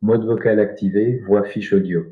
Mode vocal activé, voix fiche audio.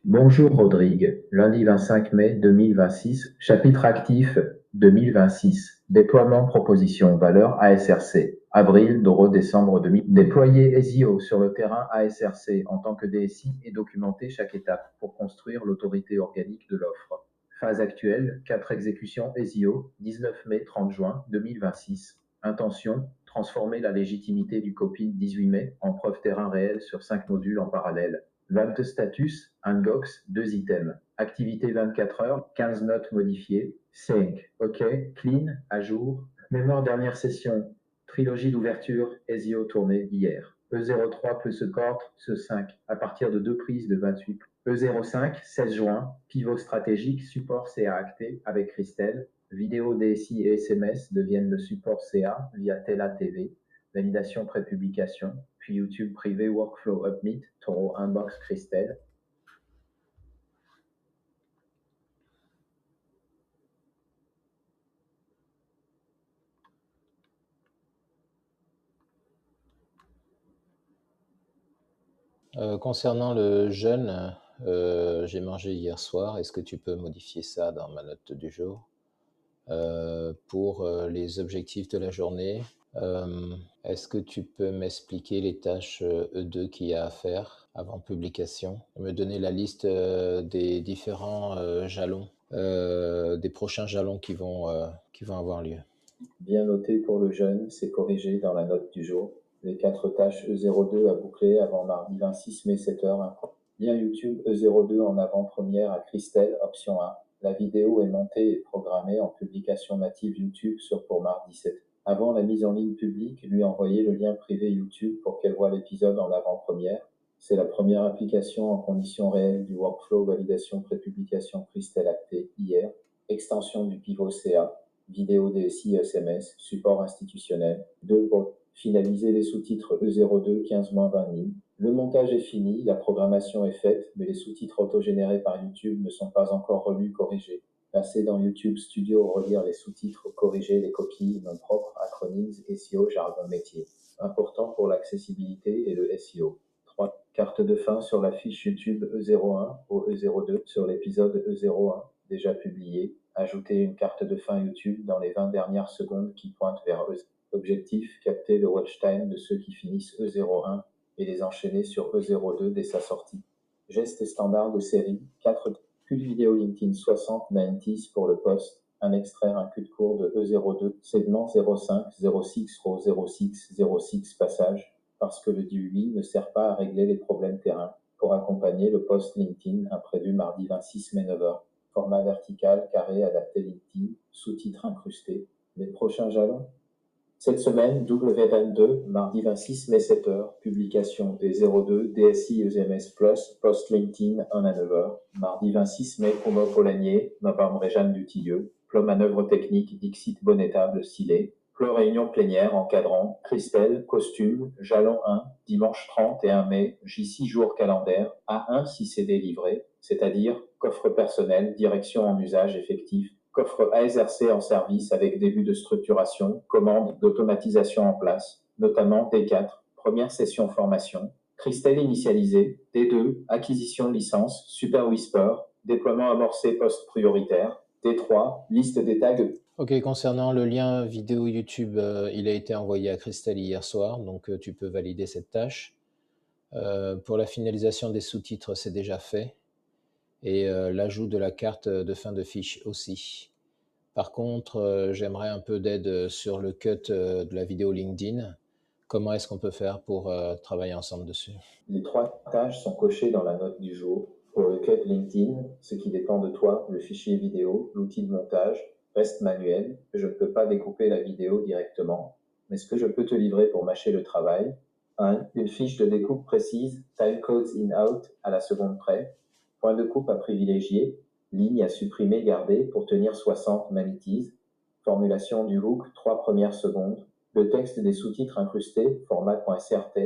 Bonjour Rodrigue, lundi 25 mai 2026, chapitre actif 2026, déploiement proposition valeur ASRC, avril, Doro, décembre 2000. Déployer SEO sur le terrain ASRC en tant que DSI et documenter chaque étape pour construire l'autorité organique de l'offre. Phase actuelle, 4 exécutions SEO, 19 mai 30 juin 2026. Intention, transformer la légitimité du copy 18 mai en preuve terrain réel sur 5 modules en parallèle. Vague de status, inbox, 2 items. Activité 24 heures, 15 notes modifiées. Sync, OK, clean, à jour. Mémoire dernière session. Trilogie d'ouverture, SEO tournée hier. E03 plus support, ce 5, à partir de 2 prises de 28. E05, 16 juin, pivot stratégique, support CA acté avec Christelle. Vidéo DSI et SMS deviennent le support CA via Tela TV. Validation pré-publication, puis YouTube privé Workflow Upmeet, Toro Inbox Christelle. Concernant le jeûne, j'ai mangé hier soir. Est-ce que tu peux modifier ça dans ma note du jour? Pour les objectifs de la journée, est-ce que tu peux m'expliquer les tâches E2 qu'il y a à faire avant publication? Me donner la liste des différents jalons, des prochains jalons qui vont avoir lieu. Bien noté pour le jeûne, c'est corrigé dans la note du jour. Les 4 tâches E02 à boucler avant mardi 26 mai 7h. Lien YouTube E02 en avant-première à Christelle, option 1. La vidéo est montée et programmée en publication native YouTube pour mardi 7. Avant la mise en ligne publique, lui envoyer le lien privé YouTube pour qu'elle voie l'épisode en avant-première. C'est la première application en conditions réelles du workflow validation pré-publication Christelle acté hier. Extension du pivot CA. Vidéo DSI SMS, support institutionnel. 2. Finaliser les sous-titres E02 15-20 000. Le montage est fini, la programmation est faite, mais les sous-titres autogénérés par YouTube ne sont pas encore relus, corrigés. Passer dans YouTube Studio, relire les sous-titres, corriger les coquilles non propres, acronymes, SEO, jargon métier. Important pour l'accessibilité et le SEO. 3. Carte de fin sur la fiche YouTube E01 au E02 sur l'épisode E01, déjà publié. Ajouter une carte de fin YouTube dans les 20 dernières secondes qui pointent vers E0. Objectif, capter le watch time de ceux qui finissent E01 et les enchaîner sur E02 dès sa sortie. Geste standard de série, 4 cul de vidéo LinkedIn 60-90 pour le post, un extraire un cul de cours de E02, segment 05, 06, row 06, 06 passage, parce que le DUI ne sert pas à régler les problèmes terrain, pour accompagner le post LinkedIn imprévu mardi 26 mai 9h. Format vertical, carré, adapté LinkedIn, sous-titres incrustés. Les prochains jalons. Cette semaine, W22, mardi 26 mai 7h, publication des 02, DSI EMS Plus, post LinkedIn 1 à 9h. Mardi 26 mai, Promo Poligné, novembre Réjeanne du Tilleux, Plot manœuvre technique, Dixit Bonnétable, Silé. Plot réunion plénière, encadrant, Christelle, costume, jalon 1, dimanche 31 mai, J6 jours calendaire, A1 si c'est délivré, c'est-à-dire coffre personnel, direction en usage effectif, coffre ASRC en service avec début de structuration, commande d'automatisation en place, notamment D4, première session formation, Christelle initialisée, D2, acquisition de licence, Super Whisper, déploiement amorcé post-prioritaire, D3, liste des tags. Ok, concernant le lien vidéo YouTube, il a été envoyé à Christelle hier soir, donc tu peux valider cette tâche. Pour la finalisation des sous-titres, c'est déjà fait. Et l'ajout de la carte de fin de fiche aussi. Par contre, j'aimerais un peu d'aide sur le cut de la vidéo LinkedIn. Comment est-ce qu'on peut faire pour travailler ensemble dessus? Les 3 tâches sont cochées dans la note du jour. Pour le cut LinkedIn, ce qui dépend de toi, le fichier vidéo, l'outil de montage, reste manuel. Je ne peux pas découper la vidéo directement. Mais ce que je peux te livrer pour mâcher le travail, 1. Une fiche de découpe précise, timecodes in-out à la seconde près, point de coupe à privilégier, ligne à supprimer, garder pour tenir 60 magnétises, formulation du hook 3 premières secondes, le texte des sous-titres incrustés, format.srt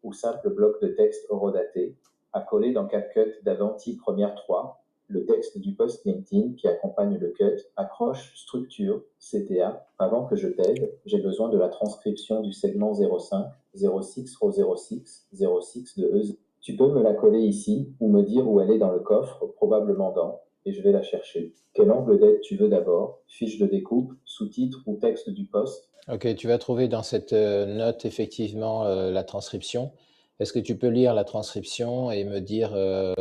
ou simple bloc de texte horodaté, à coller dans CapCut d'Avanti Premiere 3, le texte du post LinkedIn qui accompagne le cut, accroche, structure, CTA. Avant que je t'aide, j'ai besoin de la transcription du segment 05, 06 row 06, 06 de E. Tu peux me la coller ici ou me dire où elle est dans le coffre, probablement dans, et je vais la chercher. Quel angle d'aide tu veux d'abord? Fiche de découpe, sous-titre ou texte du post? Ok, tu vas trouver dans cette note effectivement la transcription. Est-ce que tu peux lire la transcription et me dire,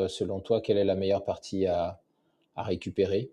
selon toi, quelle est la meilleure partie à récupérer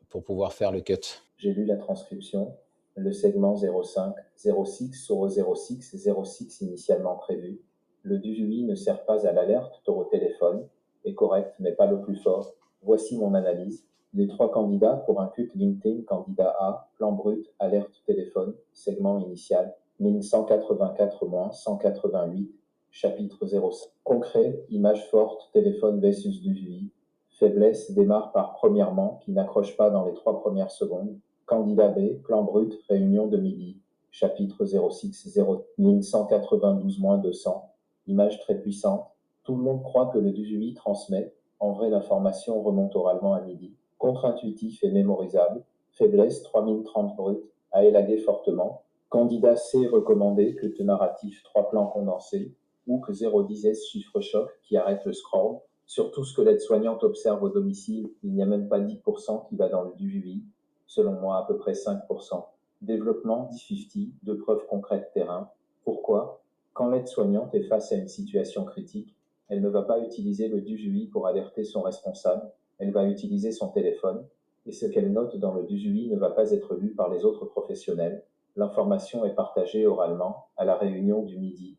pour pouvoir faire le cut? J'ai lu la transcription. Le segment 05, 06 sur 06, 06 initialement prévu. Le DUI ne sert pas à l'alerte au téléphone, est correct mais pas le plus fort. Voici mon analyse. Les 3 candidats pour un cut LinkedIn, candidat A, plan brut, alerte téléphone, segment initial, mine 184-188, chapitre 05. Concret, image forte, téléphone versus DUI. Faiblesse démarre par premièrement, qui n'accroche pas dans les 3 premières secondes. Candidat B, plan brut, réunion de midi, chapitre 06-0, ligne 192-200, image très puissante. Tout le monde croit que le DUI transmet. En vrai, l'information remonte oralement à midi. Contre-intuitif et mémorisable. Faiblesse, 3030 brut, à élaguer fortement. Candidat C recommandé, que te narratif 3 plans condensés, ou que 010 S chiffre choc qui arrête le scroll. Surtout ce que l'aide-soignante observe au domicile, il n'y a même pas 10% qui va dans le DUI, selon moi à peu près 5%. Développement 10-50, de preuves concrètes terrain. Pourquoi? Quand l'aide-soignante est face à une situation critique, elle ne va pas utiliser le DUI pour alerter son responsable, elle va utiliser son téléphone, et ce qu'elle note dans le DUI ne va pas être lu par les autres professionnels. L'information est partagée oralement à la réunion du midi.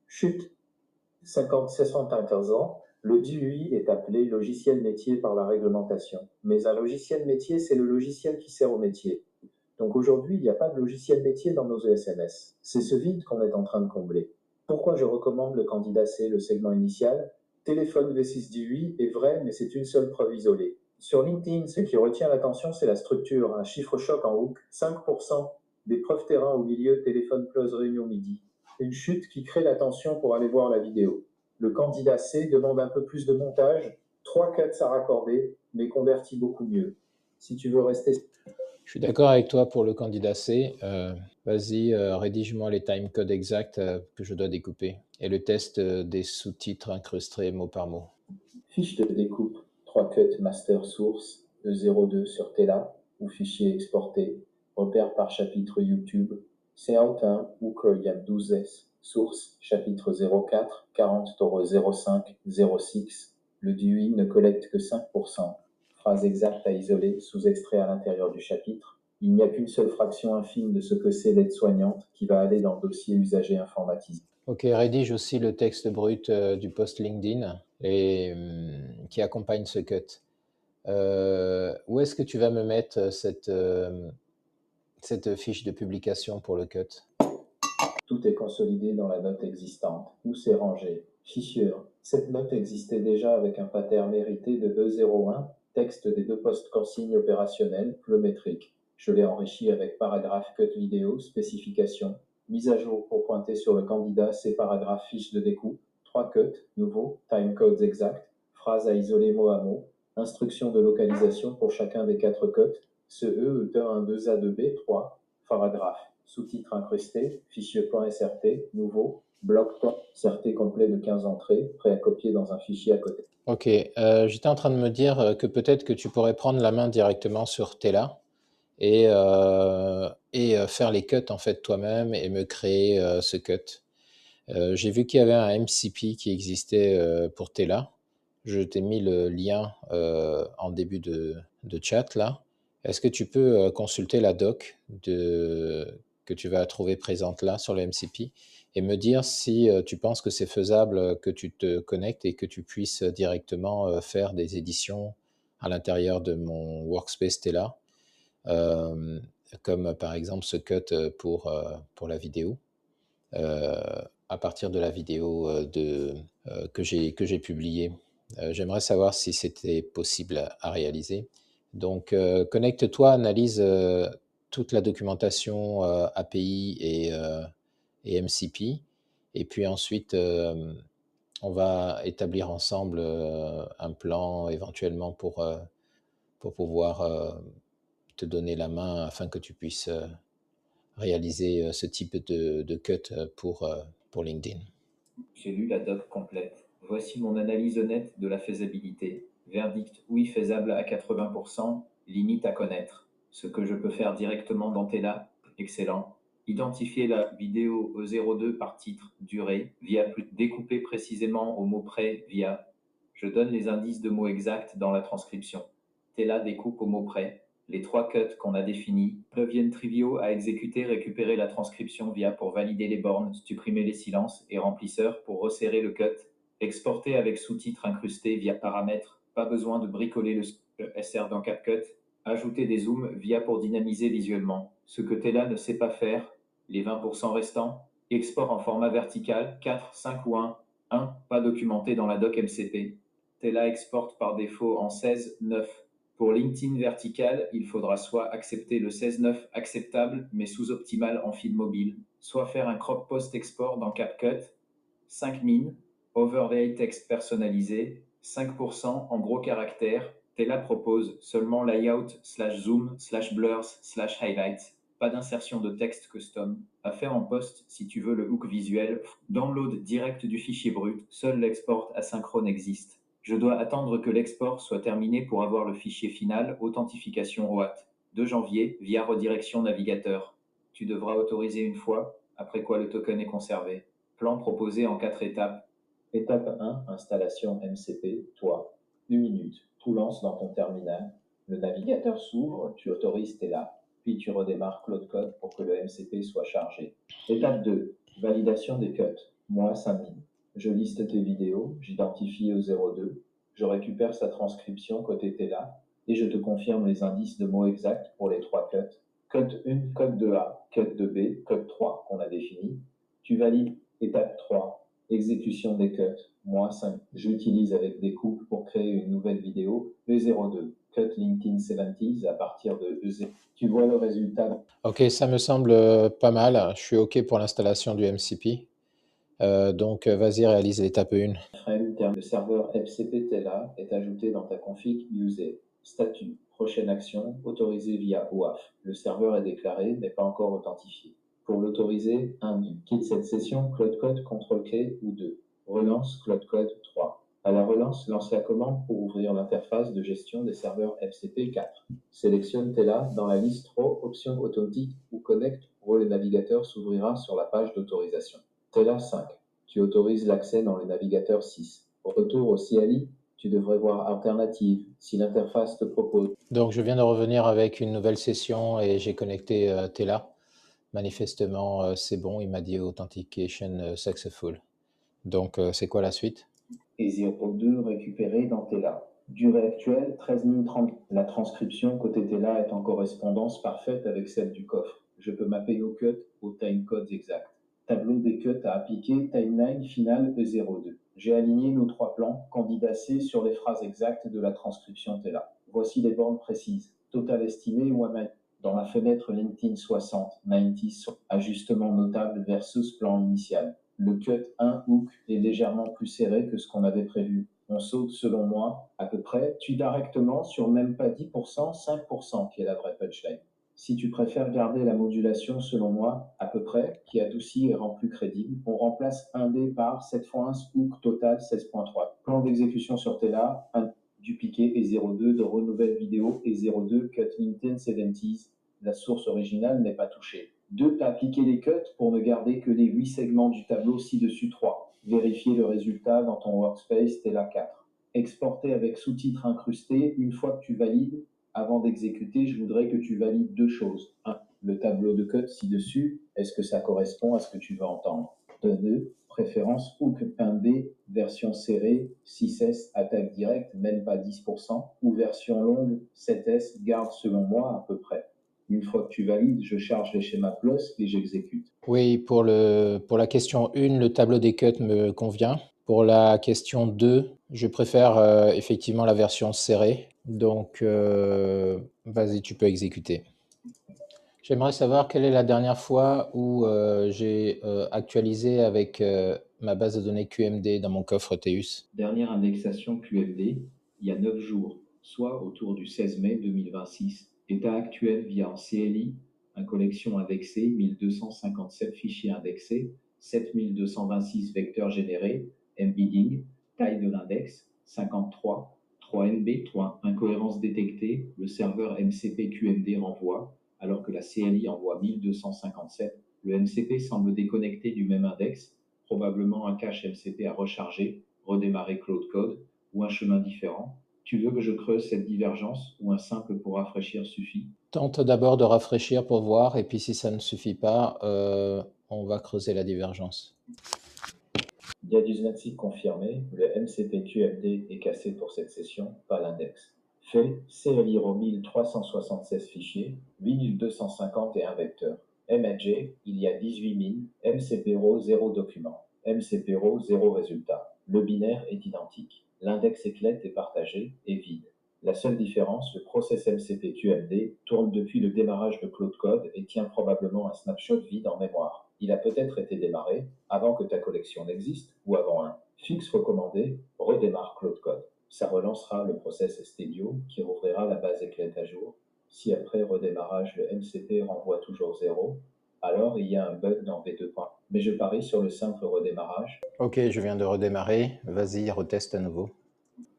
Chut! 50-75 ans, le DUI est appelé logiciel métier par la réglementation. Mais un logiciel métier, c'est le logiciel qui sert au métier. Donc aujourd'hui, il n'y a pas de logiciel métier dans nos ESMS. C'est ce vide qu'on est en train de combler. Pourquoi je recommande le candidat C, le segment initial? Téléphone V6 DUI est vrai, mais c'est une seule preuve isolée. Sur LinkedIn, ce qui retient l'attention, c'est la structure. Un chiffre choc en hook, 5% des preuves terrain au milieu, téléphone close réunion midi. Une chute qui crée l'attention pour aller voir la vidéo. Le candidat C demande un peu plus de montage, 3 cuts à raccorder, mais convertit beaucoup mieux. Si tu veux rester... Je suis d'accord avec toi pour le candidat C. Vas-y, rédige-moi les timecodes exacts que je dois découper et le test des sous-titres incrustés mot par mot. Fiche de découpe, 3 cuts master source, E02 sur Tela ou fichier exporté, repère par chapitre YouTube, C1 ou Coriam 12S, source, chapitre 04, 40-05, 06. Le DUI ne collecte que 5%. Phrase exacte à isoler, sous-extrait à l'intérieur du chapitre. Il n'y a qu'une seule fraction infime de ce que c'est l'aide-soignante qui va aller dans le dossier usager informatisé. Ok, rédige aussi le texte brut du post LinkedIn et qui accompagne ce cut. Où est-ce que tu vas me mettre cette fiche de publication pour le cut? Tout est consolidé dans la note existante, où c'est rangé. Fissure. Cette note existait déjà avec un pattern hérité de E01, texte des 2 postes consignes opérationnelles, pleumétriques. Je l'ai enrichi avec paragraphe cut vidéo, spécification, mise à jour pour pointer sur le candidat ces paragraphes fiches de découpe, 3 cuts, nouveau, timecodes exacts, phrases à isoler mot à mot, instructions de localisation pour chacun des 4 cuts, ce E, E1, 2A, 2B, 3, paragraphe. Sous-titres incrustés, fichier.srt, nouveau, bloc.srt complet de 15 entrées, prêt à copier dans un fichier à côté. Ok, j'étais en train de me dire que peut-être que tu pourrais prendre la main directement sur Tela et faire les cuts en fait toi-même et me créer ce cut. J'ai vu qu'il y avait un MCP qui existait pour Tela. Je t'ai mis le lien en début de chat là. Est-ce que tu peux consulter la doc que tu vas trouver présente là sur le MCP et me dire si tu penses que c'est faisable que tu te connectes et que tu puisses directement faire des éditions à l'intérieur de mon workspace Tela, comme par exemple ce cut pour la vidéo. À partir de la vidéo que j'ai publiée. J'aimerais savoir si c'était possible à réaliser. Donc, connecte-toi, analyse toute la documentation API et MCP, et puis ensuite On va établir ensemble un plan éventuellement pour pouvoir te donner la main afin que tu puisses réaliser ce type de cut pour LinkedIn. J'ai lu la doc complète. Voici mon analyse honnête de la faisabilité. Verdict oui faisable à 80%, limite à connaître. Ce que je peux faire directement dans Tela, excellent. Identifier la vidéo E02 par titre, durée, via plus découper précisément au mot près via. Je donne les indices de mots exacts dans la transcription. Tela découpe au mot près. Les trois cuts qu'on a définis deviennent triviaux à exécuter, récupérer la transcription via pour valider les bornes, supprimer les silences et remplisseur pour resserrer le cut, exporter avec sous-titres incrustés via paramètres, pas besoin de bricoler le SR dans CapCut, ajouter des zooms via pour dynamiser visuellement. Ce que Tela ne sait pas faire, les 20% restants, export en format vertical, 4, 5 ou 1, pas documenté dans la doc MCP. Tela exporte par défaut en 16, 9. Pour LinkedIn vertical, il faudra soit accepter le 16.9 acceptable mais sous-optimal en fil mobile, soit faire un crop post-export dans CapCut, 5 min, overlay texte personnalisé, 5% en gros caractères. Tela propose seulement layout/zoom/blurs/highlights, pas d'insertion de texte custom, à faire en post si tu veux le hook visuel, download direct du fichier brut, seul l'export asynchrone existe. Je dois attendre que l'export soit terminé pour avoir le fichier final, authentification OAT. 2 janvier, via redirection navigateur. Tu devras autoriser une fois, après quoi le token est conservé. Plan proposé en 4 étapes. Étape 1, installation MCP, toi. 1 minute. Tout lance dans ton terminal. Le navigateur s'ouvre, tu autorises Tela, puis tu redémarres Cloud Code pour que le MCP soit chargé. Étape 2, validation des cuts. Moi, 5 min. Je liste tes vidéos, j'identifie au 02, je récupère sa transcription côté Tela et je te confirme les indices de mots exacts pour les 3 cuts. Cut 1, cut 2A, cut 2B, cut 3 qu'on a défini. Tu valides étape 3, exécution des cuts, moi 5. J'utilise avec des coupes pour créer une nouvelle vidéo, E02, cut LinkedIn 70 à partir de E0. Tu vois le résultat. Ok, ça me semble pas mal. Je suis ok pour l'installation du MCP. Donc, vas-y, réalise l'étape 1. Le serveur FCP Tela est ajouté dans ta config user. Statut, prochaine action, autorisé via OAuth. Le serveur est déclaré, mais pas encore authentifié. Pour l'autoriser, 1 du. Quitte cette session, Cloud Code, CTRL-K ou 2. Relance Cloud Code 3. À la relance, lance la commande pour ouvrir l'interface de gestion des serveurs FCP 4. Sélectionne Tela dans la liste Raw, option authentique ou connect. Le navigateur s'ouvrira sur la page d'autorisation. Tela 5. Tu autorises l'accès dans le navigateur 6. Au retour au CLI, tu devrais voir Alternative si l'interface te propose. Donc, je viens de revenir avec une nouvelle session et j'ai connecté Tela. Manifestement, c'est bon. Il m'a dit Authentication Successful. Donc, c'est quoi la suite? Et 02 récupéré dans Tela. Durée actuelle, 13 030. La transcription côté Tela est en correspondance parfaite avec celle du coffre. Je peux mapper au cut au timecodes exact. Tableau des cuts à appliquer, timeline finale E02. J'ai aligné nos 3 plans, candidat C sur les phrases exactes de la transcription Tela. Voici les bornes précises. Total estimé ou amen. Dans la fenêtre LinkedIn 60, 90, ajustement notable versus plan initial. Le cut 1 hook est légèrement plus serré que ce qu'on avait prévu. On saute, selon moi, à peu près, tu directement sur même pas 10%, 5% qui est la vraie punchline. Si tu préfères garder la modulation, selon moi, à peu près, qui adoucit et rend plus crédible, on remplace 1D par 7 fois 1 hook total 16.3. Plan d'exécution sur Tela, 1 du piqué et 02 de renouvelle vidéo et 02 cut LinkedIn 70. La source originale n'est pas touchée. 2. Appliquer les cuts pour ne garder que les 8 segments du tableau ci-dessus 3. Vérifier le résultat dans ton workspace Tela 4. Exporter avec sous-titres incrustés une fois que tu valides. Avant d'exécuter, je voudrais que tu valides 2 choses. 1. Le tableau de cut ci-dessus, est-ce que ça correspond à ce que tu veux entendre? 2. Préférence hook 1D, version serrée, 6S, attaque directe, même pas 10%, ou version longue, 7S, garde selon moi à peu près. Une fois que tu valides, je charge les schémas plus et j'exécute. Oui, pour la question 1, le tableau des cuts me convient. Pour la question 2, je préfère effectivement la version serrée. Donc, vas-y, tu peux exécuter. J'aimerais savoir quelle est la dernière fois où j'ai actualisé avec ma base de données QMD dans mon coffre Teus. Dernière indexation QMD, il y a 9 jours, soit autour du 16 mai 2026. État actuel via en CLI, une collection indexée, 1257 fichiers indexés, 7226 vecteurs générés, embedding, taille de l'index, 53, 3 NB, 3 incohérences détectées, le serveur MCP QMD renvoie, alors que la CLI envoie 1257. Le MCP semble déconnecté du même index, probablement un cache MCP à recharger, redémarrer Cloud Code ou un chemin différent. Tu veux que je creuse cette divergence ou un simple pour rafraîchir suffit? Tente d'abord de rafraîchir pour voir, et puis si ça ne suffit pas, on va creuser la divergence. Diagnostic confirmé, le MCP QMD est cassé pour cette session, pas l'index. Fait, CLIRO 1376 fichiers, 8251 vecteurs. MAJ, il y a 18 000, MCPRO 0 document, MCPRO 0 résultat. Le binaire est identique. L'index éclate est partagé et vide. La seule différence, le process MCP QMD tourne depuis le démarrage de Cloud Code et tient probablement un snapshot vide en mémoire. Il a peut-être été démarré avant que ta collection n'existe ou avant un fixe recommandé, redémarre Cloud Code. Ça relancera le process Stdio qui rouvrira la base Eclate à jour. Si après redémarrage le MCP renvoie toujours 0, alors il y a un bug dans V2. Mais je parie sur le simple redémarrage. Ok, je viens de redémarrer. Vas-y, reteste à nouveau.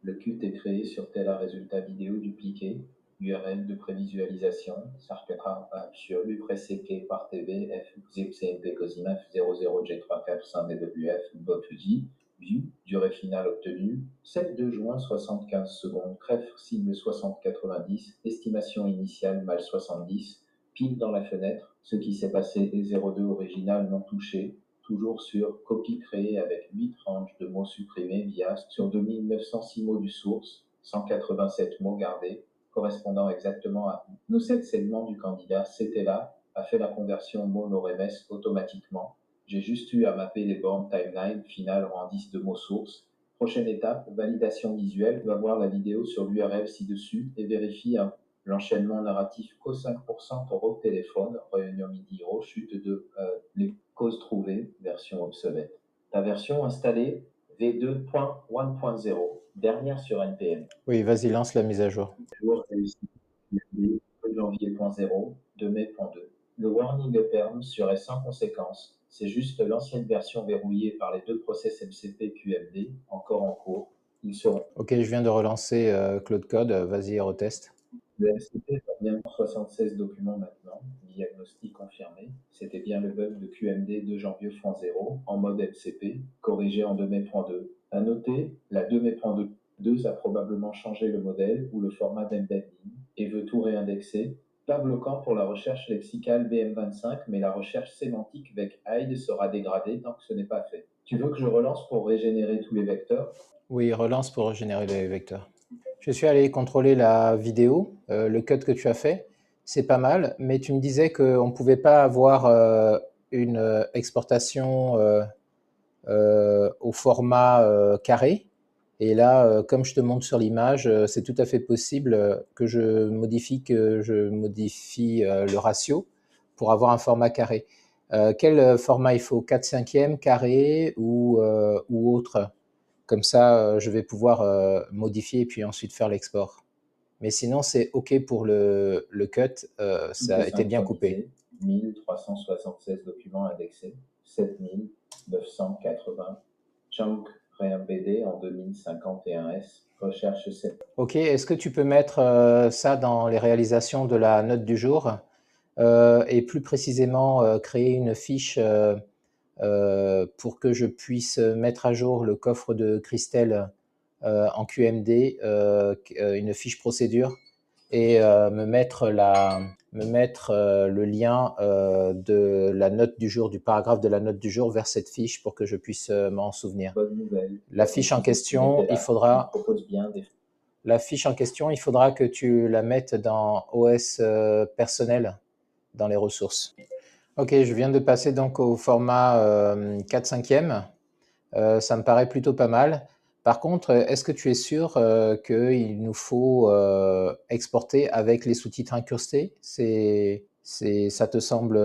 Le Qt est créé sur tel un résultat vidéo dupliqué, URL de prévisualisation, sarkatra sur l'upreseke par TV, F, zipcmp cosimaf 00G345DWF, botfusi, view, durée finale obtenue, 7 juin 75 secondes, crève cible 60-90, estimation initiale mal 70, pile dans la fenêtre, ce qui s'est passé est 02 original non touché, toujours sur copie créée avec 8 ranges de mots supprimés via sur 2906 mots du source, 187 mots gardés, correspondant exactement à nos 7 segments du candidat. C'était là, a fait la conversion mot-noremes automatiquement. J'ai juste eu à mapper les bornes timeline finale en indice de mots source. Prochaine étape, validation visuelle. Va voir la vidéo sur l'URL ci-dessus et vérifie l'enchaînement narratif Co5% au téléphone, réunion midi, chute de les causes trouvées, version obsolète. Ta version installée V2.1.0, dernière sur NPM. Oui, vas-y, lance la mise à jour. Jour réussi, janvier.0, 2 mai.2. Le warning perm serait sans conséquence. C'est juste l'ancienne version verrouillée par les deux process MCP QMD, encore en cours. Ils seront. Ok, je viens de relancer Cloud Code. Vas-y, reteste. Le MCP va bien 76 documents maintenant, diagnostic confirmé. C'était bien le bug de QMD 2 janvier.0 en mode MCP, corrigé en 2 mai.2. À noter, la 2 mai.2 a probablement changé le modèle ou le format d'embedding et veut tout réindexer. Pas bloquant pour la recherche lexicale BM25, mais la recherche sémantique avec hide sera dégradée tant que ce n'est pas fait. Tu veux que je relance pour régénérer tous les vecteurs? Oui, relance pour régénérer les vecteurs. Je suis allé contrôler la vidéo, le cut que tu as fait. C'est pas mal, mais tu me disais qu'on ne pouvait pas avoir une exportation au format carré. Et là, comme je te montre sur l'image, c'est tout à fait possible que je modifie le ratio pour avoir un format carré. Quel format il faut? 4/5 carré ou autre? Comme ça, je vais pouvoir modifier et puis ensuite faire l'export. Mais sinon, c'est OK pour le cut, ça a été bien coupé. 1376 documents indexés, 7980 chunk réembédés en 2051S, recherche 7. OK, est-ce que tu peux mettre ça dans les réalisations de la note du jour et plus précisément créer une fiche pour que je puisse mettre à jour le coffre de Christelle en QMD, une fiche procédure et me mettre le lien de la note du jour, du paragraphe de la note du jour vers cette fiche pour que je puisse m'en souvenir. Bonne nouvelle. La fiche en question, il faudra que tu la mettes dans OS personnel, dans les ressources. Ok, je viens de passer donc au format 4/5. Ça me paraît plutôt pas mal. Par contre, est-ce que tu es sûr qu'il nous faut exporter avec les sous-titres incrustés? Ça te semble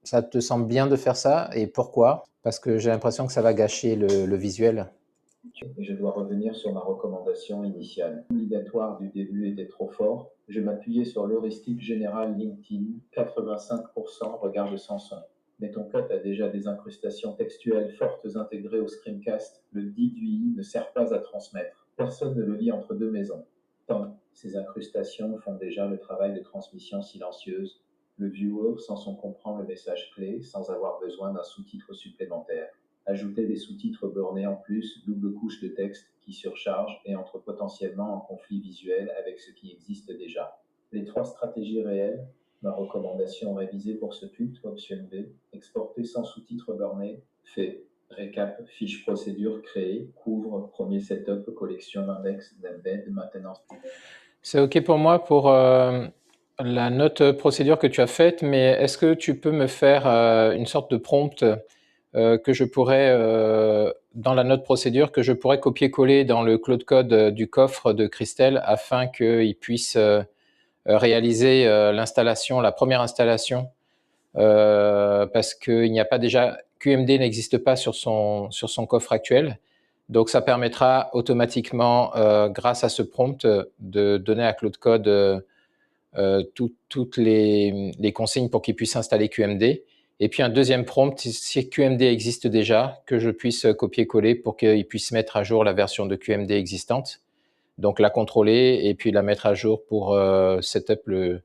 Ça te semble bien de faire ça et pourquoi? Parce que j'ai l'impression que ça va gâcher le visuel. Et je dois revenir sur ma recommandation initiale. L'obligatoire du début était trop fort. Je m'appuyais sur l'heuristique générale LinkedIn. 85% regarde sans son. Mais ton code a déjà des incrustations textuelles fortes intégrées au screencast. Le DDI ne sert pas à transmettre. Personne ne le lit entre deux maisons. Tant ces incrustations font déjà le travail de transmission silencieuse. Le viewer sans son comprend le message clé sans avoir besoin d'un sous-titre supplémentaire. Ajouter des sous-titres bornés en plus, double couche de texte qui surcharge et entre potentiellement en conflit visuel avec ce qui existe déjà. Les trois stratégies réelles, ma recommandation révisée pour ce put, option B, exporter sans sous-titres bornés, fait. Récap, fiche procédure créée, couvre, premier setup, collection, index, embed, maintenance. C'est OK pour moi pour la note procédure que tu as faite, mais est-ce que tu peux me faire une sorte de prompt que je pourrais, dans la note procédure, que je pourrais copier-coller dans le Claude Code du coffre de Christelle afin qu'il puisse réaliser l'installation, la première installation, parce qu'il n'y a pas déjà, QMD n'existe pas sur son coffre actuel. Donc, ça permettra automatiquement, grâce à ce prompt, de donner à Claude Code toutes les consignes pour qu'il puisse installer QMD. Et puis un deuxième prompt, si QMD existe déjà, que je puisse copier-coller pour qu'il puisse mettre à jour la version de QMD existante. Donc la contrôler et puis la mettre à jour pour setup le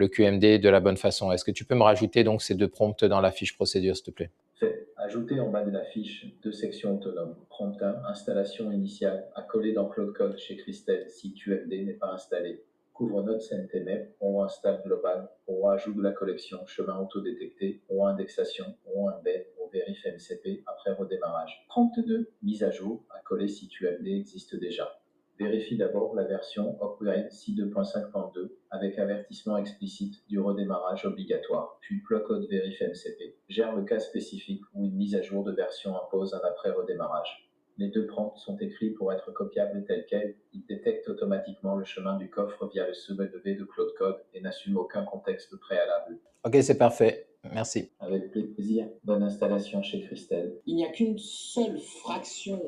QMD de la bonne façon. Est-ce que tu peux me rajouter donc ces deux prompts dans la fiche procédure, s'il te plaît? Fait. Ajouter en bas de la fiche deux sections autonomes. Prompt 1, installation initiale, à coller dans Claude Code chez Christelle si QMD n'est pas installé. Couvre note CNTMEP, on installe global, on ajout de la collection, chemin autodétecté, on indexation, on embed, on vérifie MCP après redémarrage. Prompt 2, mise à jour, à coller si QMD existe déjà. Vérifie d'abord la version upgrade si 2.5.2 avec avertissement explicite du redémarrage obligatoire, puis Cloud Verify MCP gère le cas spécifique où une mise à jour de version impose un après-redémarrage. Les deux prompts sont écrits pour être copiables tels quels. Ils détectent automatiquement le chemin du coffre via le subW de Claude Code et n'assument aucun contexte préalable. Ok, c'est parfait. Merci. Avec plaisir. Bonne installation chez Christelle. Il n'y a qu'une seule fraction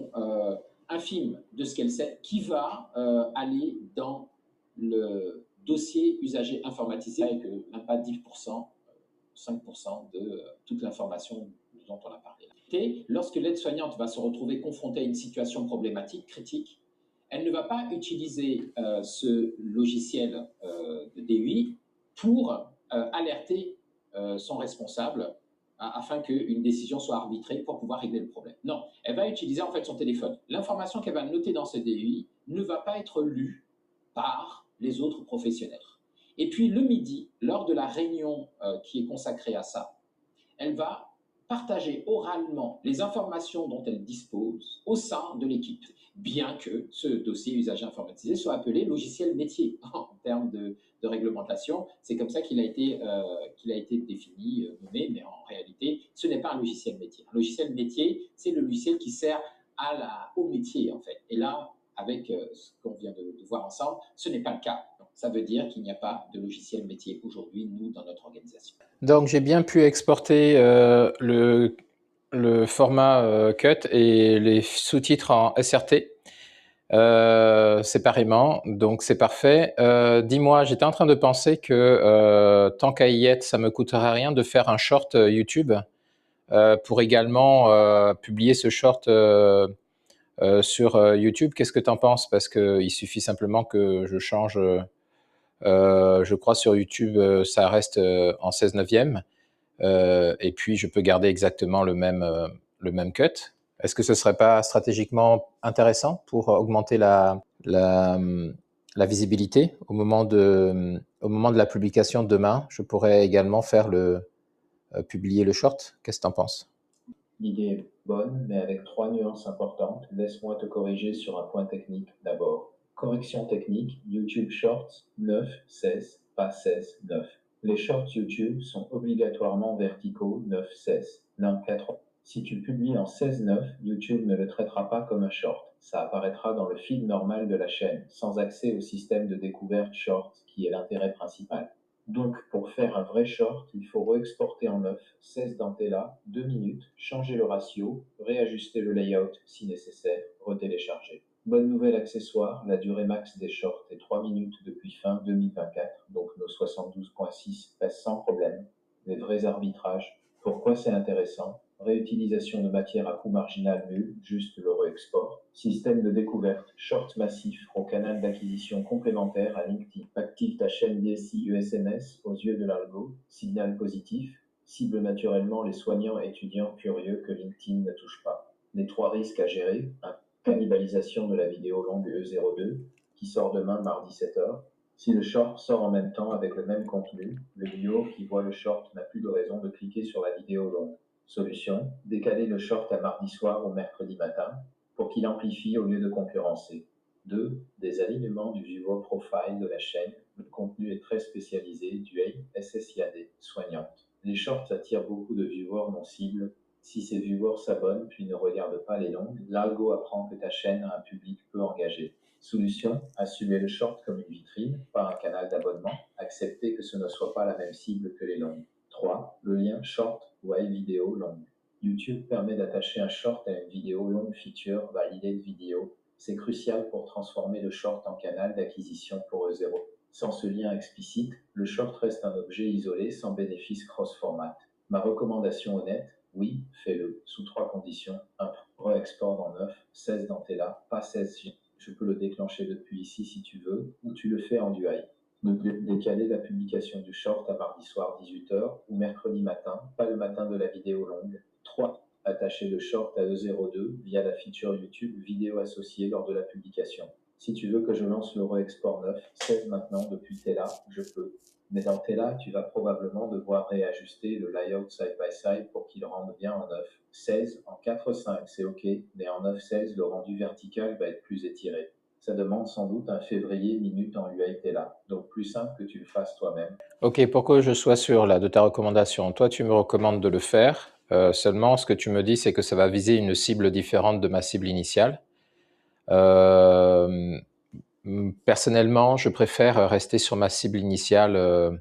infime de ce qu'elle sait qui va aller dans le dossier usager informatisé avec même pas 10%, 5% de toute l'information dont on a parlé. Et lorsque l'aide-soignante va se retrouver confrontée à une situation problématique, critique, elle ne va pas utiliser ce logiciel de DUI pour alerter son responsable afin qu'une décision soit arbitrée pour pouvoir régler le problème. Non, elle va utiliser en fait son téléphone. L'information qu'elle va noter dans ce DUI ne va pas être lue par les autres professionnels. Et puis le midi, lors de la réunion qui est consacrée à ça, elle va partager oralement les informations dont elle dispose au sein de l'équipe, bien que ce dossier usager informatisé soit appelé logiciel métier en termes de réglementation. C'est comme ça qu'il a été défini, nommé, mais en réalité, ce n'est pas un logiciel métier. Un logiciel métier, c'est le logiciel qui sert au métier, en fait. Et là, avec ce qu'on vient de voir ensemble, ce n'est pas le cas. Donc, ça veut dire qu'il n'y a pas de logiciel métier aujourd'hui, nous, dans notre organisation. Donc j'ai bien pu exporter le format cut et les sous-titres en SRT séparément, donc c'est parfait. Dis-moi, j'étais en train de penser que tant qu'à y être, ça me coûterait rien de faire un short YouTube pour également publier ce short sur YouTube. Qu'est-ce que tu en penses? Parce qu'il suffit simplement que je change, je crois sur YouTube, ça reste en 16 neuvième. Et puis, je peux garder exactement le même cut. Est-ce que ce ne serait pas stratégiquement intéressant pour augmenter la visibilité au moment de la publication demain? Je pourrais également faire publier le short. Qu'est-ce que tu en penses? L'idée est bonne, mais avec trois nuances importantes. Laisse-moi te corriger sur un point technique d'abord. Correction technique, YouTube Shorts 9, 16, pas 16, 9. Les shorts YouTube sont obligatoirement verticaux 9, 16, non 4. Si tu publies en 16, 9, YouTube ne le traitera pas comme un short. Ça apparaîtra dans le feed normal de la chaîne, sans accès au système de découverte short qui est l'intérêt principal. Donc, pour faire un vrai short, il faut re-exporter en 9, 16 dans Tela, 2 minutes, changer le ratio, réajuster le layout si nécessaire, retélécharger. Bonne nouvelle accessoire, la durée max des shorts est 3 minutes depuis fin 2024, donc nos 72.6 passent sans problème. Des vrais arbitrages. Pourquoi c'est intéressant? Réutilisation de matière à coût marginal nul, juste le re-export. Système de découverte, short massif au canal d'acquisition complémentaire à LinkedIn. Active ta chaîne DSI USMS aux yeux de l'algo, signal positif, cible naturellement les soignants et étudiants curieux que LinkedIn ne touche pas. Les 3 risques à gérer, cannibalisation de la vidéo longue E02 qui sort demain mardi 7h. Si le short sort en même temps avec le même contenu, le viewer qui voit le short n'a plus de raison de cliquer sur la vidéo longue. Solution, décaler le short à mardi soir ou mercredi matin pour qu'il amplifie au lieu de concurrencer. 2. Des alignements du viewer profile de la chaîne. Le contenu est très spécialisé, du SSIAD, soignante. Les shorts attirent beaucoup de viewers non cibles. Si ces viewers s'abonnent puis ne regardent pas les longues, l'algo apprend que ta chaîne a un public peu engagé. Solution, assumer le short comme une vitrine, pas un canal d'abonnement. Accepter que ce ne soit pas la même cible que les longues. 3. Le lien short ou high vidéo longue. YouTube permet d'attacher un short à une vidéo longue feature validée de vidéo. C'est crucial pour transformer le short en canal d'acquisition pour E0. Sans ce lien explicite, le short reste un objet isolé sans bénéfice cross-format. Ma recommandation honnête, oui, fais-le, sous 3 conditions. 1. Re-export en 9, 16 dans Tela, pas 16G. Je peux le déclencher depuis ici si tu veux, ou tu le fais en DUI. Ne décaler la publication du short à mardi soir 18h ou mercredi matin, pas le matin de la vidéo longue. 3. Attacher le short à E02 via la feature YouTube vidéo associée lors de la publication. Si tu veux que je lance le re-export 9, 16 maintenant depuis Tela, je peux. Mais dans Tela, tu vas probablement devoir réajuster le layout side by side pour qu'il rende bien en 9. 16 en 4-5, c'est ok, mais en 9-16, le rendu vertical va être plus étiré. Ça demande sans doute un février minute en UI Tela, donc plus simple que tu le fasses toi-même. Ok, pour que je sois sûr là de ta recommandation, toi tu me recommandes de le faire. Seulement, ce que tu me dis, c'est que ça va viser une cible différente de ma cible initiale. Personnellement, je préfère rester sur ma cible initiale.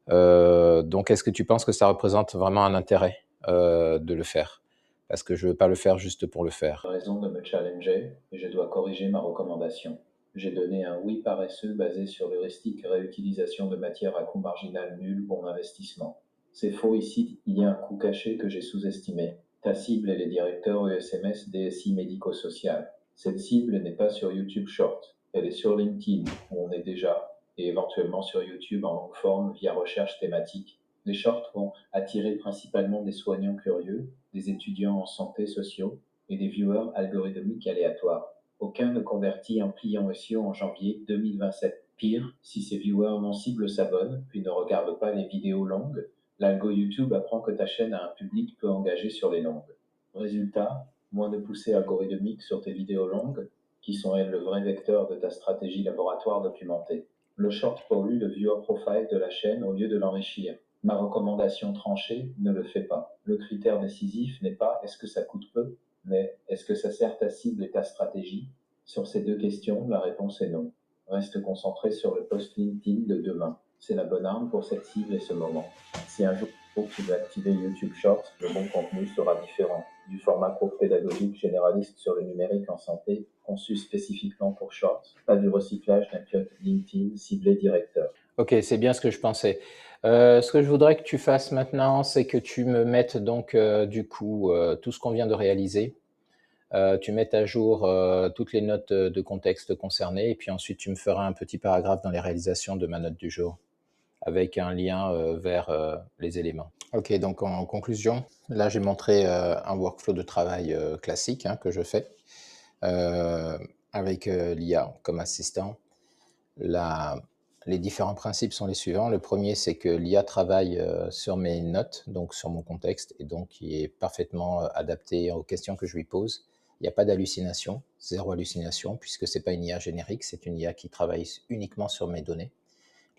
Donc, est-ce que tu penses que ça représente vraiment un intérêt de le faire? Parce que je ne veux pas le faire juste pour le faire. Raison de me challenger et je dois corriger ma recommandation. J'ai donné un oui paresseux basé sur l'heuristique réutilisation de matière à coût marginal nul pour l'investissement. C'est faux ici, il y a un coût caché que j'ai sous-estimé. Ta cible est les directeurs ESMS DSI médico-social. Cette cible n'est pas sur YouTube Short, elle est sur LinkedIn où on est déjà et éventuellement sur YouTube en longue forme via recherche thématique. Les shorts vont attirer principalement des soignants curieux, des étudiants en santé sociaux et des viewers algorithmiques aléatoires. Aucun ne convertit un client SEO en janvier 2027. Pire, si ces viewers non cibles s'abonnent puis ne regardent pas les vidéos longues, l'algo YouTube apprend que ta chaîne a un public peu engagé sur les longues. Résultat, moins de poussée algorithmique sur tes vidéos longues, qui sont elles le vrai vecteur de ta stratégie laboratoire documentée. Le short pollue le viewer profile de la chaîne au lieu de l'enrichir. Ma recommandation tranchée, ne le fais pas. Le critère décisif n'est pas est-ce que ça coûte peu, mais est-ce que ça sert ta cible et ta stratégie? Sur ces 2 questions, la réponse est non. Reste concentré sur le post LinkedIn de demain. C'est la bonne arme pour cette cible et ce moment. Si un jour tu veux activer YouTube Shorts, le bon contenu sera différent. Du format court pédagogique généraliste sur le numérique en santé, conçu spécifiquement pour Shorts, pas du recyclage d'un pilote LinkedIn ciblé directeur. Ok, c'est bien ce que je pensais. Ce que je voudrais que tu fasses maintenant, c'est que tu me mettes donc du coup tout ce qu'on vient de réaliser. Tu mettes à jour toutes les notes de contexte concernées et puis ensuite tu me feras un petit paragraphe dans les réalisations de ma note du jour avec un lien vers les éléments. Ok, donc en conclusion, là j'ai montré un workflow de travail classique que je fais avec l'IA comme assistant. Les différents principes sont les suivants. Le premier, c'est que l'IA travaille sur mes notes, donc sur mon contexte, et donc qui est parfaitement adapté aux questions que je lui pose. Il n'y a pas d'hallucination, zéro hallucination, puisque ce n'est pas une IA générique, c'est une IA qui travaille uniquement sur mes données.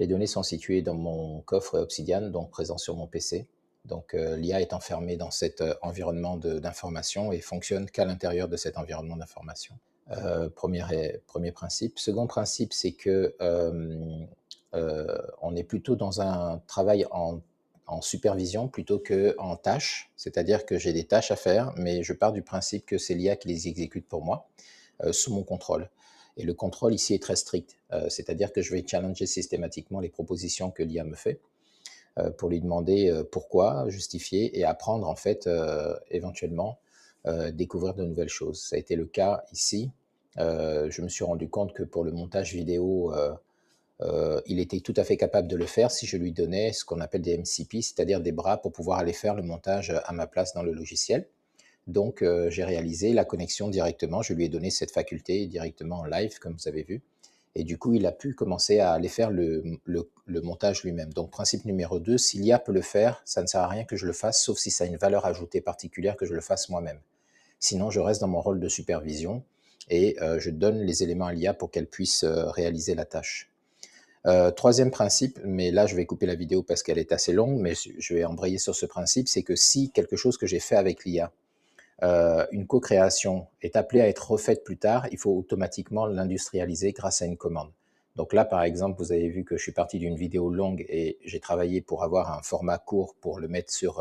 Les données sont situées dans mon coffre Obsidian, donc présent sur mon PC. Donc l'IA est enfermée dans cet environnement d'information et fonctionne qu'à l'intérieur de cet environnement d'information. Premier principe. Second principe, c'est que on est plutôt dans un travail en supervision plutôt qu'en tâches, c'est-à-dire que j'ai des tâches à faire, mais je pars du principe que c'est l'IA qui les exécute pour moi, sous mon contrôle. Et le contrôle ici est très strict, c'est-à-dire que je vais challenger systématiquement les propositions que l'IA me fait pour lui demander pourquoi, justifier et apprendre en fait éventuellement découvrir de nouvelles choses. Ça a été le cas ici. Je me suis rendu compte que pour le montage vidéo, il était tout à fait capable de le faire si je lui donnais ce qu'on appelle des MCP, c'est-à-dire des bras pour pouvoir aller faire le montage à ma place dans le logiciel. Donc, j'ai réalisé la connexion directement. Je lui ai donné cette faculté directement en live, comme vous avez vu. Et du coup, il a pu commencer à aller faire le montage lui-même. Donc, principe numéro 2, si l'IA peut le faire, ça ne sert à rien que je le fasse, sauf si ça a une valeur ajoutée particulière que je le fasse moi-même. Sinon, je reste dans mon rôle de supervision et je donne les éléments à l'IA pour qu'elle puisse réaliser la tâche. Troisième principe, mais là je vais couper la vidéo parce qu'elle est assez longue, mais je vais embrayer sur ce principe, c'est que si quelque chose que j'ai fait avec l'IA, une co-création est appelée à être refaite plus tard, il faut automatiquement l'industrialiser grâce à une commande. Donc là, par exemple, vous avez vu que je suis parti d'une vidéo longue et j'ai travaillé pour avoir un format court pour le mettre sur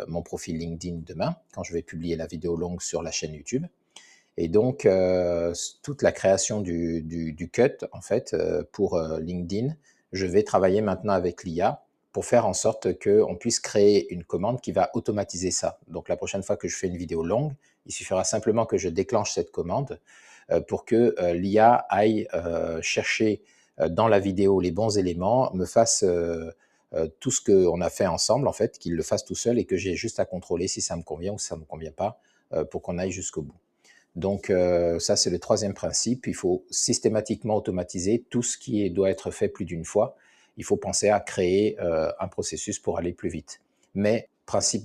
mon profil LinkedIn demain, quand je vais publier la vidéo longue sur la chaîne YouTube. Et donc, toute la création du cut, en fait, pour LinkedIn, je vais travailler maintenant avec l'IA pour faire en sorte qu'on puisse créer une commande qui va automatiser ça. Donc, la prochaine fois que je fais une vidéo longue, il suffira simplement que je déclenche cette commande pour que l'IA aille chercher dans la vidéo les bons éléments, me fasse tout ce qu'on a fait ensemble, en fait, qu'il le fasse tout seul et que j'ai juste à contrôler si ça me convient ou si ça ne me convient pas pour qu'on aille jusqu'au bout. Donc ça, c'est le troisième principe. Il faut systématiquement automatiser tout ce qui doit être fait plus d'une fois. Il faut penser à créer un processus pour aller plus vite. Mais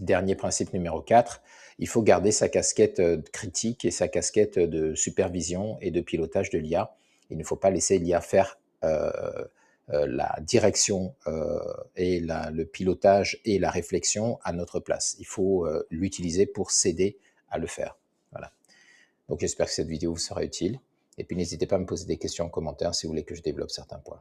dernier principe numéro 4, il faut garder sa casquette critique et sa casquette de supervision et de pilotage de l'IA. Il ne faut pas laisser l'IA faire la direction et le pilotage et la réflexion à notre place. Il faut l'utiliser pour s'aider à le faire. Voilà. Donc j'espère que cette vidéo vous sera utile. Et puis n'hésitez pas à me poser des questions en commentaire si vous voulez que je développe certains points.